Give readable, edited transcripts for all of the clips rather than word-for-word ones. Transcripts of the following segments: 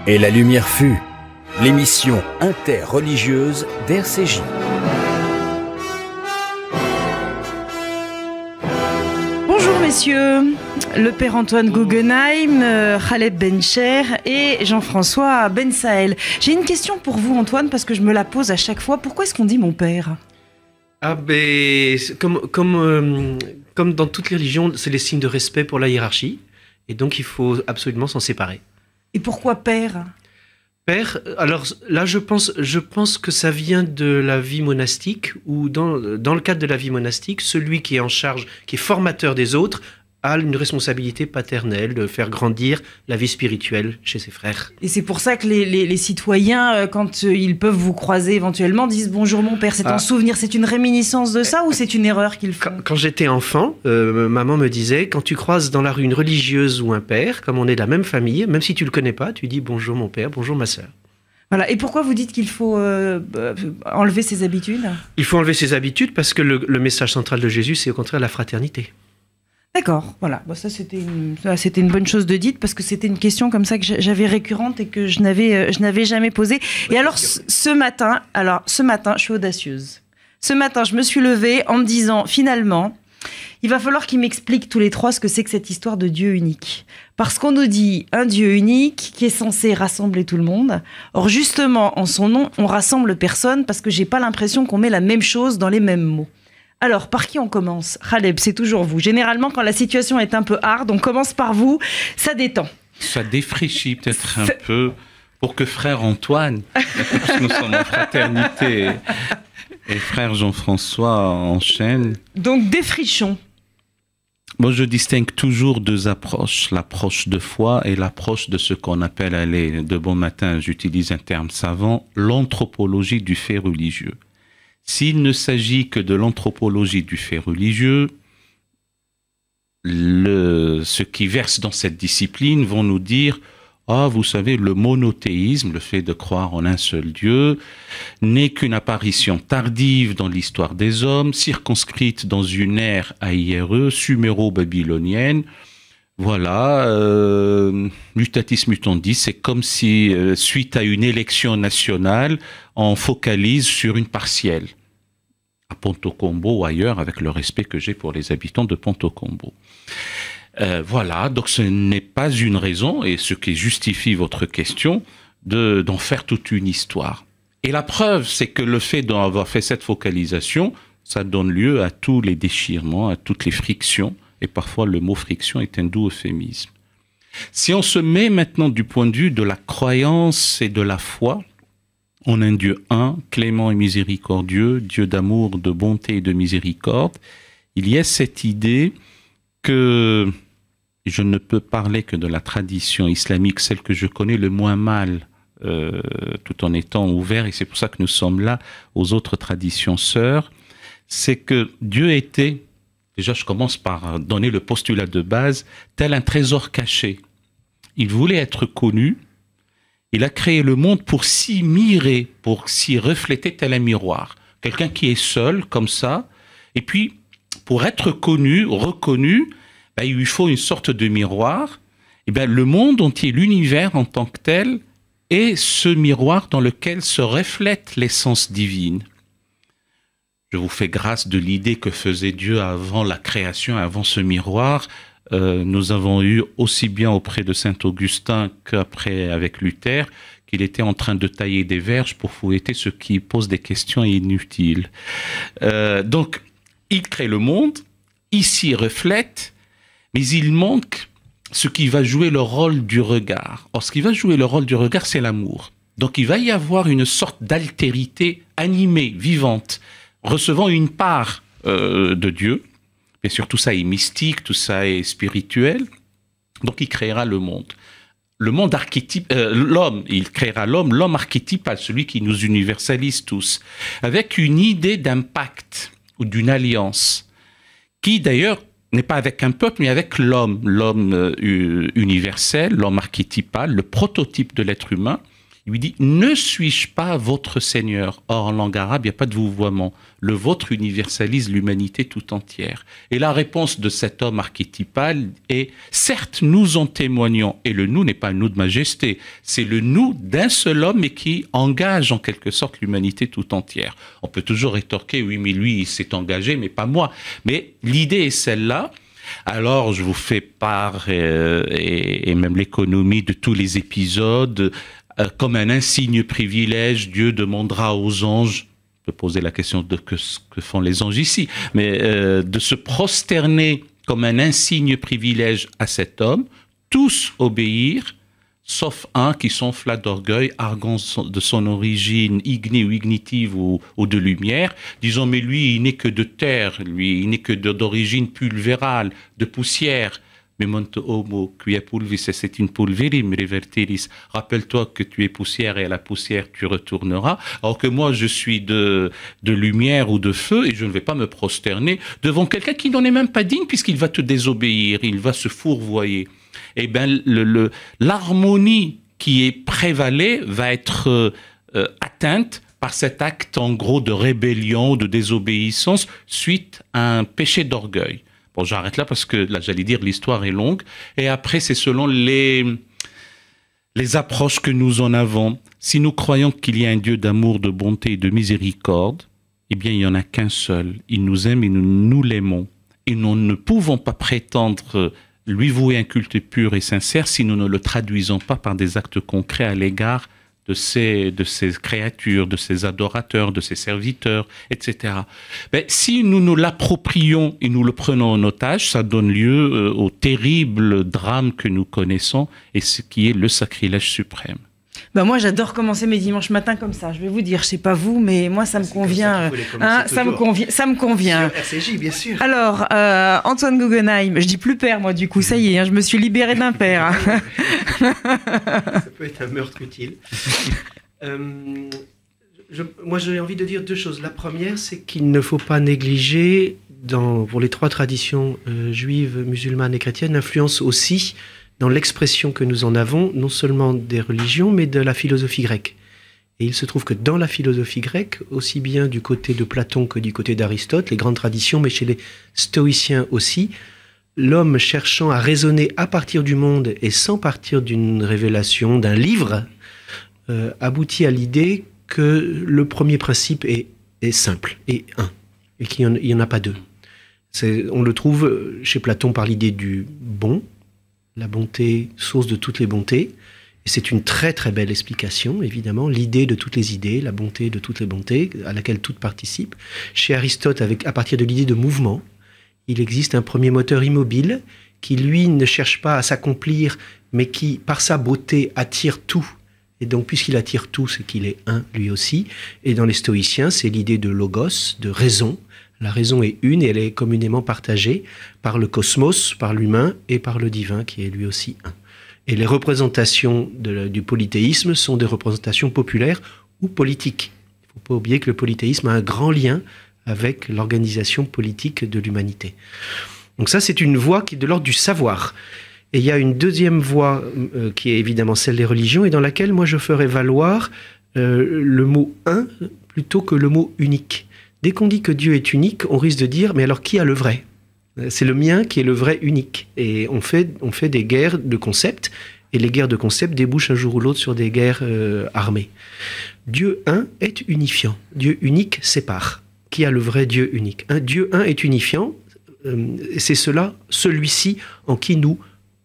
Et la lumière fut, l'émission interreligieuse d'RCJ. Bonjour messieurs, le père Antoine Guggenheim, Khaled Bencher et Jean-François Ben Sahel. J'ai une question pour vous Antoine parce que je me la pose à chaque fois. Pourquoi est-ce qu'on dit mon père ? Ah ben, comme dans toutes les religions, c'est les signes de respect pour la hiérarchie. Et donc il faut absolument s'en séparer. Et pourquoi père ? Père, alors là je pense que ça vient de la vie monastique, où dans le cadre de la vie monastique, celui qui est en charge, qui est formateur des autres, a une responsabilité paternelle de faire grandir la vie spirituelle chez ses frères. Et c'est pour ça que les citoyens, quand ils peuvent vous croiser éventuellement, disent « Bonjour mon père », c'est un souvenir, c'est une réminiscence de ça ou c'est une erreur qu'ils font ? Quand j'étais enfant, maman me disait, quand tu croises dans la rue une religieuse ou un père, comme on est de la même famille, même si tu le connais pas, tu dis « Bonjour mon père, bonjour ma sœur ». Voilà. Et pourquoi vous dites qu'il faut enlever ses habitudes ? Il faut enlever ses habitudes parce que le message central de Jésus, c'est au contraire la fraternité. D'accord, voilà. Bon, ça c'était une bonne chose de dite parce que c'était une question comme ça que j'avais récurrente et que je n'avais jamais posée. Et alors ce matin, je suis audacieuse. Ce matin, je me suis levée en me disant finalement, il va falloir qu'ils m'expliquent tous les trois ce que c'est que cette histoire de Dieu unique. Parce qu'on nous dit un Dieu unique qui est censé rassembler tout le monde. Or justement, en son nom, on rassemble personne parce que j'ai pas l'impression qu'on met la même chose dans les mêmes mots. Alors, par qui on commence ? Khaled, c'est toujours vous. Généralement, quand la situation est un peu hard, on commence par vous. Ça détend. Ça défraîchit peut-être un peu pour que frère Antoine, parce que nous sommes en fraternité, et frère Jean-François enchaîne. Donc, défrichons. Moi, je distingue toujours deux approches. L'approche de foi et l'approche de ce qu'on appelle, allez, de bon matin, j'utilise un terme savant, l'anthropologie du fait religieux. S'il ne s'agit que de l'anthropologie du fait religieux, ceux qui versent dans cette discipline vont nous dire « Ah, vous savez, le monothéisme, le fait de croire en un seul Dieu, n'est qu'une apparition tardive dans l'histoire des hommes, circonscrite dans une ère AIRE, suméro-babylonienne. Voilà, mutatis mutandis, c'est comme si, suite à une élection nationale, on focalise sur une partielle. À Ponto Combo ou ailleurs, avec le respect que j'ai pour les habitants de Ponto Combo. Voilà, donc ce n'est pas une raison, et ce qui justifie votre question, d'en faire toute une histoire. Et la preuve, c'est que le fait d'avoir fait cette focalisation, ça donne lieu à tous les déchirements, à toutes les frictions, et parfois le mot friction est un doux euphémisme. Si on se met maintenant du point de vue de la croyance et de la foi, en un Dieu un, clément et miséricordieux, Dieu d'amour, de bonté et de miséricorde, il y a cette idée que je ne peux parler que de la tradition islamique, celle que je connais le moins mal, tout en étant ouvert, et c'est pour ça que nous sommes là aux autres traditions sœurs, c'est que Dieu était, déjà je commence par donner le postulat de base, tel un trésor caché. Il voulait être connu. Il a créé le monde pour s'y mirer, pour s'y refléter tel un miroir. Quelqu'un qui est seul, comme ça. Et puis, pour être connu, reconnu, il lui faut une sorte de miroir. Et le monde entier, l'univers en tant que tel, est ce miroir dans lequel se reflète l'essence divine. Je vous fais grâce de l'idée que faisait Dieu avant la création, avant ce miroir. Nous avons eu aussi bien auprès de saint Augustin qu'après avec Luther qu'il était en train de tailler des verges pour fouetter ceux qui posent des questions inutiles. Donc, il crée le monde, il s'y reflète, mais il manque ce qui va jouer le rôle du regard. Or, ce qui va jouer le rôle du regard, c'est l'amour. Donc, il va y avoir une sorte d'altérité animée, vivante, recevant une part de Dieu. Bien sûr, tout ça est mystique, tout ça est spirituel. Donc, il créera le monde. Le monde archétype, l'homme, il créera l'homme archétypal, celui qui nous universalise tous, avec une idée d'un pacte ou d'une alliance, qui d'ailleurs n'est pas avec un peuple, mais avec l'homme universel, l'homme archétypal, le prototype de l'être humain. Il lui dit « Ne suis-je pas votre Seigneur ?» Or, en langue arabe, il n'y a pas de vouvoiement. Le vôtre universalise l'humanité tout entière. Et la réponse de cet homme archétypal est « Certes, nous en témoignons. » Et le « nous » n'est pas un « nous » de majesté. C'est le « nous » d'un seul homme et qui engage en quelque sorte l'humanité tout entière. On peut toujours rétorquer « Oui, mais lui, il s'est engagé, mais pas moi. » Mais l'idée est celle-là. Alors, je vous fais part, et même l'économie de tous les épisodes, comme un insigne privilège, Dieu demandera aux anges, je peux poser la question de que font les anges ici, mais de se prosterner comme un insigne privilège à cet homme, tous obéir, sauf un qui s'enfla d'orgueil, arguant de son origine ignée ou ignitive ou de lumière, disant mais lui il n'est que de terre, lui il n'est que d'origine pulvérale, de poussière. Mais monte homo qui pulvis, c'est une pulverim revertiris. Rappelle-toi que tu es poussière et à la poussière tu retourneras. Alors que moi je suis de lumière ou de feu et je ne vais pas me prosterner devant quelqu'un qui n'en est même pas digne puisqu'il va te désobéir, il va se fourvoyer. Eh bien, l'harmonie qui est prévalée va être atteinte par cet acte, en gros, de rébellion, de désobéissance, suite à un péché d'orgueil. Bon, j'arrête là parce que, là, j'allais dire, l'histoire est longue. Et après, c'est selon les approches que nous en avons. Si nous croyons qu'il y a un Dieu d'amour, de bonté et de miséricorde, eh bien, il n'y en a qu'un seul. Il nous aime et nous l'aimons. Et nous ne pouvons pas prétendre lui vouer un culte pur et sincère si nous ne le traduisons pas par des actes concrets à l'égard de ces créatures, de ces adorateurs, de ces serviteurs, etc. Ben, si nous nous l'approprions et nous le prenons en otage, ça donne lieu au terrible drame que nous connaissons et ce qui est le sacrilège suprême. Ben moi, j'adore commencer mes dimanches matins comme ça. Je vais vous dire, je sais pas vous, mais moi, ça me convient. Ça me convient. Sur RCJ, bien sûr. Alors, Antoine Guggenheim, je dis plus père, moi, du coup, ça y est, je me suis libérée d'un père. Ça peut être un meurtre utile. Moi, j'ai envie de dire deux choses. La première, c'est qu'il ne faut pas négliger, pour les trois traditions juives, musulmanes et chrétiennes, l'influence aussi dans l'expression que nous en avons, non seulement des religions, mais de la philosophie grecque. Et il se trouve que dans la philosophie grecque, aussi bien du côté de Platon que du côté d'Aristote, les grandes traditions, mais chez les stoïciens aussi, l'homme cherchant à raisonner à partir du monde et sans partir d'une révélation, d'un livre, aboutit à l'idée que le premier principe est simple, et un, et qu'il n'y en a pas deux. On le trouve chez Platon par l'idée du bon, la bonté, source de toutes les bontés. Et c'est une très très belle explication, évidemment, l'idée de toutes les idées, la bonté de toutes les bontés, à laquelle toutes participent. Chez Aristote, à partir de l'idée de mouvement, il existe un premier moteur immobile qui, lui, ne cherche pas à s'accomplir, mais qui, par sa beauté, attire tout. Et donc, puisqu'il attire tout, c'est qu'il est un, lui aussi. Et dans les stoïciens, c'est l'idée de logos, de raison. La raison est une et elle est communément partagée par le cosmos, par l'humain et par le divin qui est lui aussi un. Et les représentations du polythéisme sont des représentations populaires ou politiques. Il ne faut pas oublier que le polythéisme a un grand lien avec l'organisation politique de l'humanité. Donc ça, c'est une voie qui est de l'ordre du savoir. Et il y a une deuxième voie qui est évidemment celle des religions et dans laquelle moi je ferais valoir le mot « un » plutôt que le mot « unique ». Dès qu'on dit que Dieu est unique, on risque de dire, mais alors qui a le vrai ? C'est le mien qui est le vrai unique. Et on fait des guerres de concepts, et les guerres de concepts débouchent un jour ou l'autre sur des guerres armées. Dieu un est unifiant. Dieu unique sépare. Qui a le vrai Dieu unique ? Dieu un est unifiant, c'est celui-ci en qui nous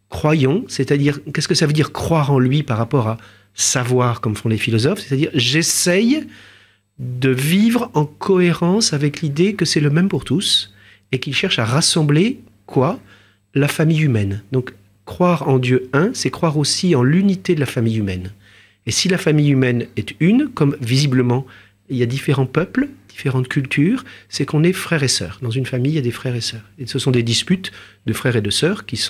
croyons, c'est-à-dire, qu'est-ce que ça veut dire croire en lui par rapport à savoir, comme font les philosophes ? C'est-à-dire, j'essaye de vivre en cohérence avec l'idée que c'est le même pour tous et qu'il cherche à rassembler, quoi ? La famille humaine. Donc, croire en Dieu un, c'est croire aussi en l'unité de la famille humaine. Et si la famille humaine est une, comme visiblement il y a différents peuples, différentes cultures, c'est qu'on est frères et sœurs. Dans une famille, il y a des frères et sœurs. Et ce sont des disputes de frères et de sœurs qui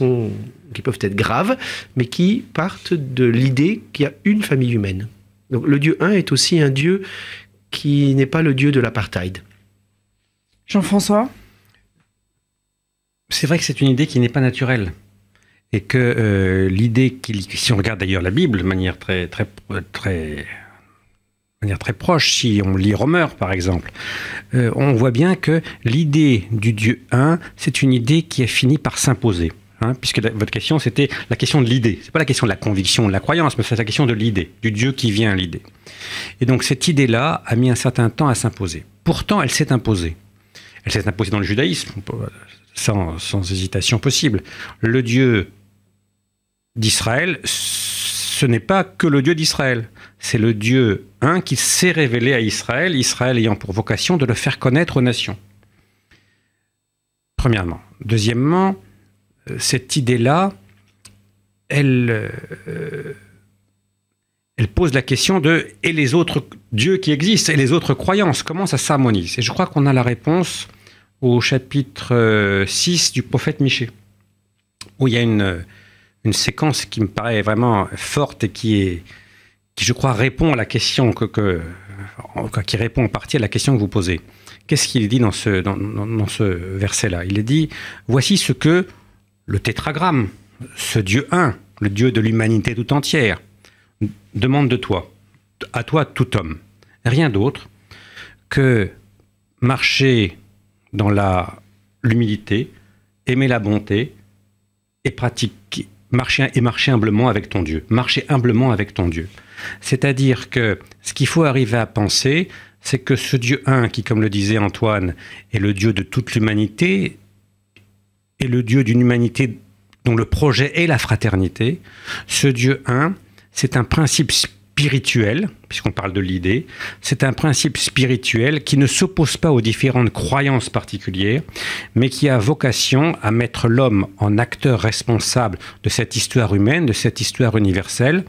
peuvent être graves, mais qui partent de l'idée qu'il y a une famille humaine. Donc, le Dieu un est aussi un Dieu qui n'est pas le Dieu de l'apartheid. Jean-François ? C'est vrai que c'est une idée qui n'est pas naturelle. et que l'idée si on regarde d'ailleurs la Bible de manière très proche, si on lit Romer par exemple, on voit bien que l'idée du Dieu un, c'est une idée qui a fini par s'imposer. Puisque votre question, c'était la question de l'idée. Ce n'est pas la question de la conviction, de la croyance, mais c'est la question de l'idée, du Dieu qui vient à l'idée. Et donc cette idée-là a mis un certain temps à s'imposer. Pourtant, elle s'est imposée. Elle s'est imposée dans le judaïsme, sans hésitation possible. Le Dieu d'Israël, ce n'est pas que le Dieu d'Israël. C'est le Dieu un qui s'est révélé à Israël, Israël ayant pour vocation de le faire connaître aux nations. Premièrement. Deuxièmement, cette idée-là, elle pose la question de « et les autres dieux qui existent, et les autres croyances, comment ça s'harmonise ?» Et je crois qu'on a la réponse au chapitre 6 du prophète Michée, où il y a une séquence qui me paraît vraiment forte et qui je crois, répond à la question qui répond en partie à la question que vous posez. Qu'est-ce qu'il dit dans ce verset-là? Il est dit « Voici ce que le tétragramme, ce Dieu un, le Dieu de l'humanité tout entière, demande de toi, à toi tout homme, rien d'autre que marcher dans l'humilité, aimer la bonté et marcher humblement avec ton Dieu. Marcher humblement avec ton Dieu. C'est-à-dire que ce qu'il faut arriver à penser, c'est que ce Dieu un, qui, comme le disait Antoine, est le Dieu de toute l'humanité, est le Dieu d'une humanité dont le projet est la fraternité. Ce Dieu un, c'est un principe spirituel, puisqu'on parle de l'idée, c'est un principe spirituel qui ne s'oppose pas aux différentes croyances particulières, mais qui a vocation à mettre l'homme en acteur responsable de cette histoire humaine, de cette histoire universelle,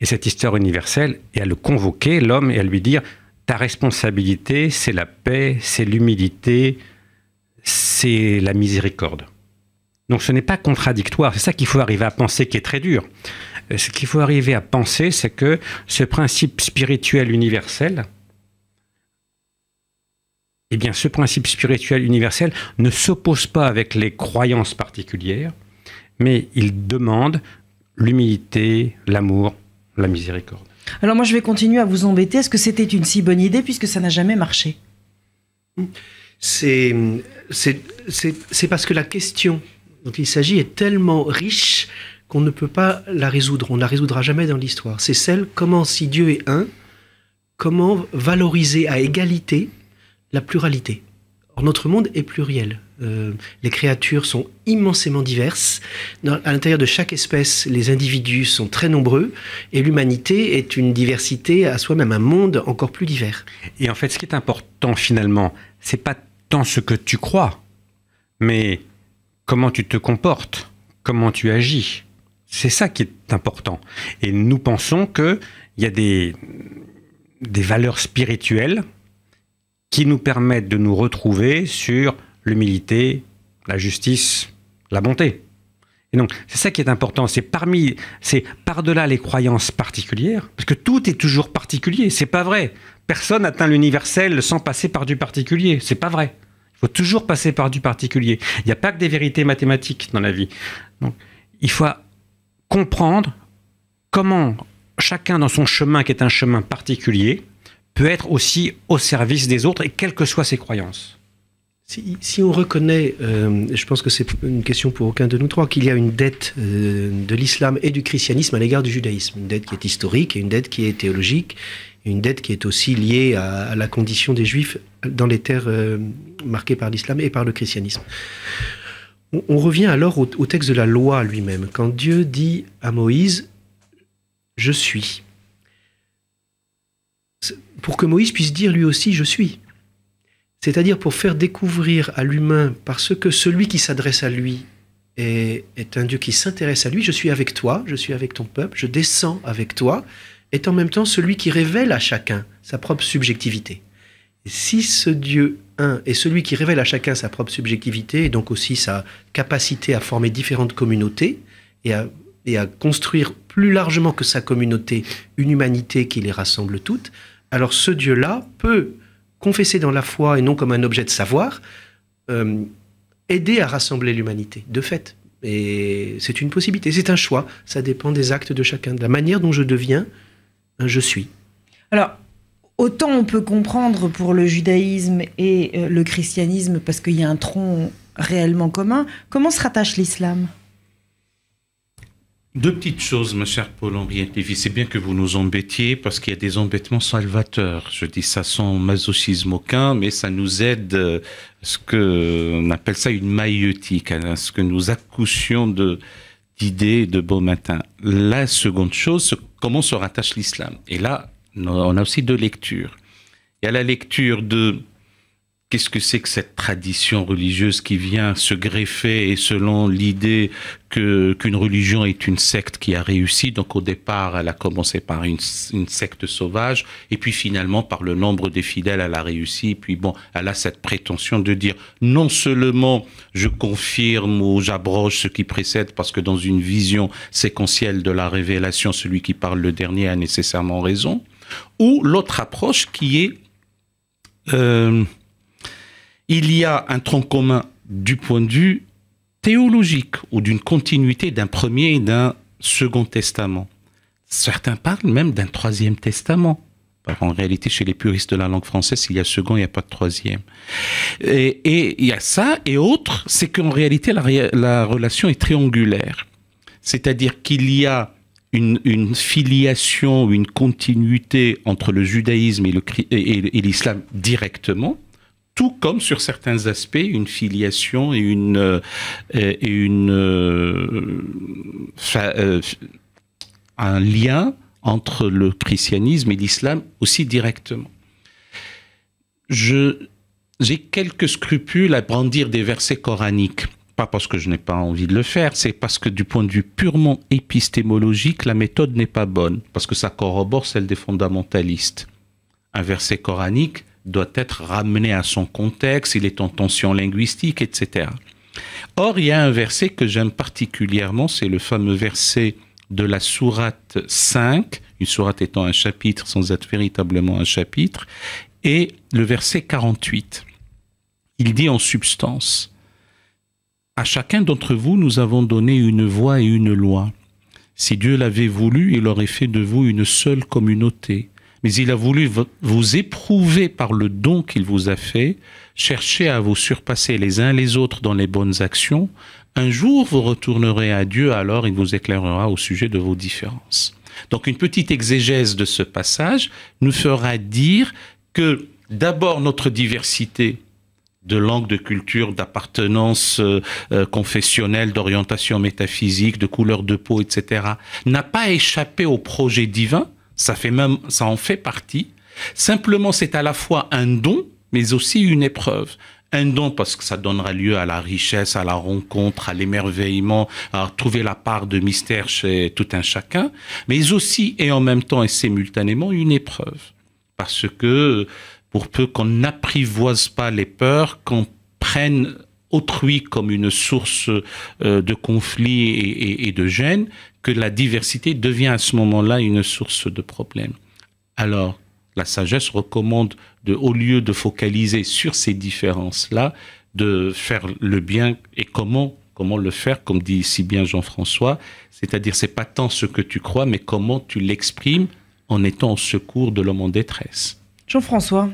et cette histoire universelle, et à le convoquer, l'homme, et à lui dire « ta responsabilité, c'est la paix, c'est l'humilité, c'est la miséricorde ». Donc ce n'est pas contradictoire, c'est ça qu'il faut arriver à penser qui est très dur. Ce qu'il faut arriver à penser, c'est que ce principe spirituel universel, eh bien ce principe spirituel universel ne s'oppose pas avec les croyances particulières, mais il demande l'humilité, l'amour, la miséricorde. Alors moi je vais continuer à vous embêter. Est-ce que c'était une si bonne idée puisque ça n'a jamais marché? C'est parce que la question dont il s'agit est tellement riche qu'on ne peut pas la résoudre. On ne la résoudra jamais dans l'histoire. C'est celle, comment, si Dieu est un, comment valoriser à égalité la pluralité. Or, notre monde est pluriel. Les créatures sont immensément diverses. À l'intérieur de chaque espèce, les individus sont très nombreux. Et l'humanité est une diversité à soi-même, un monde encore plus divers. Et en fait, ce qui est important finalement, c'est pas tant ce que tu crois, mais comment tu te comportes, comment tu agis. C'est ça qui est important. Et nous pensons qu'il y a des valeurs spirituelles qui nous permettent de nous retrouver sur l'humilité, la justice, la bonté. Et donc, c'est ça qui est important. C'est par-delà les croyances particulières, parce que tout est toujours particulier. C'est pas vrai. Personne n'atteint l'universel sans passer par du particulier. C'est pas vrai. Il faut toujours passer par du particulier. Il n'y a pas que des vérités mathématiques dans la vie. Donc, il faut comprendre comment chacun dans son chemin, qui est un chemin particulier, peut être aussi au service des autres, et quelles que soient ses croyances. Si on reconnaît, je pense que c'est une question pour aucun de nous trois, qu'il y a une dette de l'islam et du christianisme à l'égard du judaïsme, une dette qui est historique et une dette qui est théologique, et une dette qui est aussi liée à la condition des juifs dans les terres marquées par l'islam et par le christianisme. On revient alors au texte de la loi lui-même. Quand Dieu dit à Moïse « Je suis », pour que Moïse puisse dire lui aussi « Je suis ». C'est-à-dire pour faire découvrir à l'humain, parce que celui qui s'adresse à lui est un Dieu qui s'intéresse à lui, « Je suis avec toi, je suis avec ton peuple, je descends avec toi », est en même temps celui qui révèle à chacun sa propre subjectivité. Et si ce Dieu un est celui qui révèle à chacun sa propre subjectivité, et donc aussi sa capacité à former différentes communautés, et à construire plus largement que sa communauté une humanité qui les rassemble toutes, alors ce Dieu-là peut confesser dans la foi, et non comme un objet de savoir, aider à rassembler l'humanité, de fait. Et c'est une possibilité, c'est un choix. Ça dépend des actes de chacun, de la manière dont je deviens un je suis. Alors, autant on peut comprendre pour le judaïsme et le christianisme, parce qu'il y a un tronc réellement commun, comment se rattache l'islam ? Deux petites choses, ma chère Paul-Henriette Lévy. C'est bien que vous nous embêtiez parce qu'il y a des embêtements salvateurs. Je dis ça sans masochisme aucun, mais ça nous aide à ce qu'on appelle ça une maïeutique, à ce que nous accouchions d'idées de beau matin. La seconde chose, comment se rattache l'islam. Et là, on a aussi deux lectures. Il y a la lecture de qu'est-ce que c'est que cette tradition religieuse qui vient se greffer et selon l'idée qu'une religion est une secte qui a réussi. Donc au départ, elle a commencé par une secte sauvage et puis finalement par le nombre des fidèles, elle a réussi. Et puis bon, elle a cette prétention de dire non seulement je confirme ou j'abroge ce qui précède parce que dans une vision séquentielle de la révélation, celui qui parle le dernier a nécessairement raison. Ou l'autre approche qui est... il y a un tronc commun du point de vue théologique ou d'une continuité d'un premier et d'un second testament. Certains parlent même d'un troisième testament. En réalité, chez les puristes de la langue française, s'il y a second, il n'y a pas de troisième. Et il y a ça, et autre, c'est qu'en réalité, la relation est triangulaire. C'est-à-dire qu'il y a une filiation, une continuité entre le judaïsme et l'islam directement, tout comme sur certains aspects, une filiation et un lien entre le christianisme et l'islam aussi directement. J'ai quelques scrupules à brandir des versets coraniques. Pas parce que je n'ai pas envie de le faire, c'est parce que du point de vue purement épistémologique, la méthode n'est pas bonne, parce que ça corrobore celle des fondamentalistes. Un verset coranique doit être ramené à son contexte, il est en tension linguistique, etc. Or, il y a un verset que j'aime particulièrement, c'est le fameux verset de la sourate 5, une sourate étant un chapitre sans être véritablement un chapitre, et le verset 48. Il dit en substance: « À chacun d'entre vous, nous avons donné une voix et une loi. Si Dieu l'avait voulu, il aurait fait de vous une seule communauté. Mais il a voulu vous éprouver par le don qu'il vous a fait, chercher à vous surpasser les uns les autres dans les bonnes actions. Un jour, vous retournerez à Dieu, alors il vous éclairera au sujet de vos différences. » Donc une petite exégèse de ce passage nous fera dire que d'abord notre diversité de langue, de culture, d'appartenance confessionnelle, d'orientation métaphysique, de couleur de peau, etc., n'a pas échappé au projet divin. Ça en fait partie. Simplement, c'est à la fois un don, mais aussi une épreuve. Un don parce que ça donnera lieu à la richesse, à la rencontre, à l'émerveillement, à trouver la part de mystère chez tout un chacun, mais aussi et en même temps et simultanément une épreuve. Parce que pour peu qu'on n'apprivoise pas les peurs, qu'on prenne autrui comme une source de conflit et de gêne, que la diversité devient à ce moment-là une source de problème. Alors, la sagesse recommande, au lieu de focaliser sur ces différences-là, de faire le bien. Et comment le faire, comme dit si bien Jean-François, c'est-à-dire c'est pas tant ce que tu crois, mais comment tu l'exprimes en étant au secours de l'homme en détresse. Jean-François.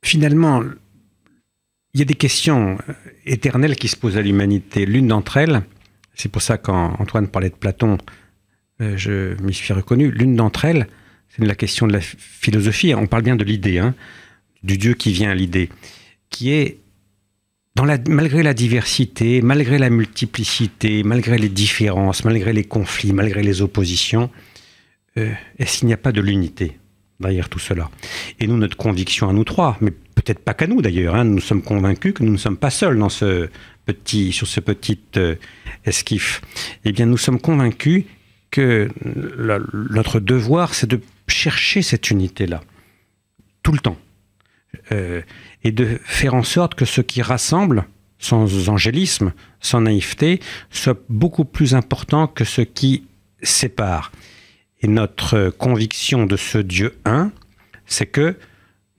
Finalement, il y a des questions éternelles qui se posent à l'humanité. L'une d'entre elles, c'est pour ça quand Antoine parlait de Platon, je m'y suis reconnu, l'une d'entre elles, c'est la question de la philosophie. On parle bien de l'idée, du Dieu qui vient à l'idée, qui est, malgré la diversité, malgré la multiplicité, malgré les différences, malgré les conflits, malgré les oppositions, est-ce qu'il n'y a pas de l'unité derrière tout cela? Et nous, notre conviction à nous trois, mais peut-être pas qu'à nous d'ailleurs, nous sommes convaincus que nous ne sommes pas seuls sur ce petit esquif. Eh bien, nous sommes convaincus que notre devoir, c'est de chercher cette unité-là, tout le temps, et de faire en sorte que ce qui rassemble, sans angélisme, sans naïveté, soit beaucoup plus important que ce qui sépare. Et notre conviction de ce Dieu un, c'est que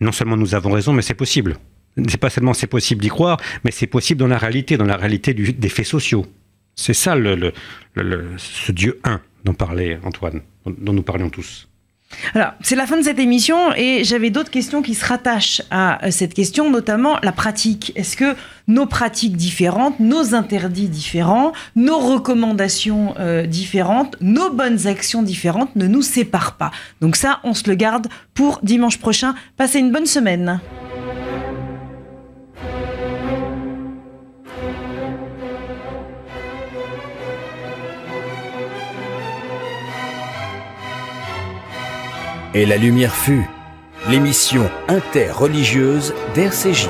non seulement nous avons raison, mais c'est possible. c'est pas seulement c'est possible d'y croire, mais c'est possible dans la réalité des faits sociaux. C'est ça ce Dieu un dont parlait Antoine, dont nous parlions tous. Alors, c'est la fin de cette émission et j'avais d'autres questions qui se rattachent à cette question, notamment la pratique. Est-ce que nos pratiques différentes, nos interdits différents, nos recommandations différentes, nos bonnes actions différentes ne nous séparent pas? Donc ça, on se le garde pour dimanche prochain. Passez une bonne semaine. Et la lumière fut, l'émission interreligieuse d'RCJ.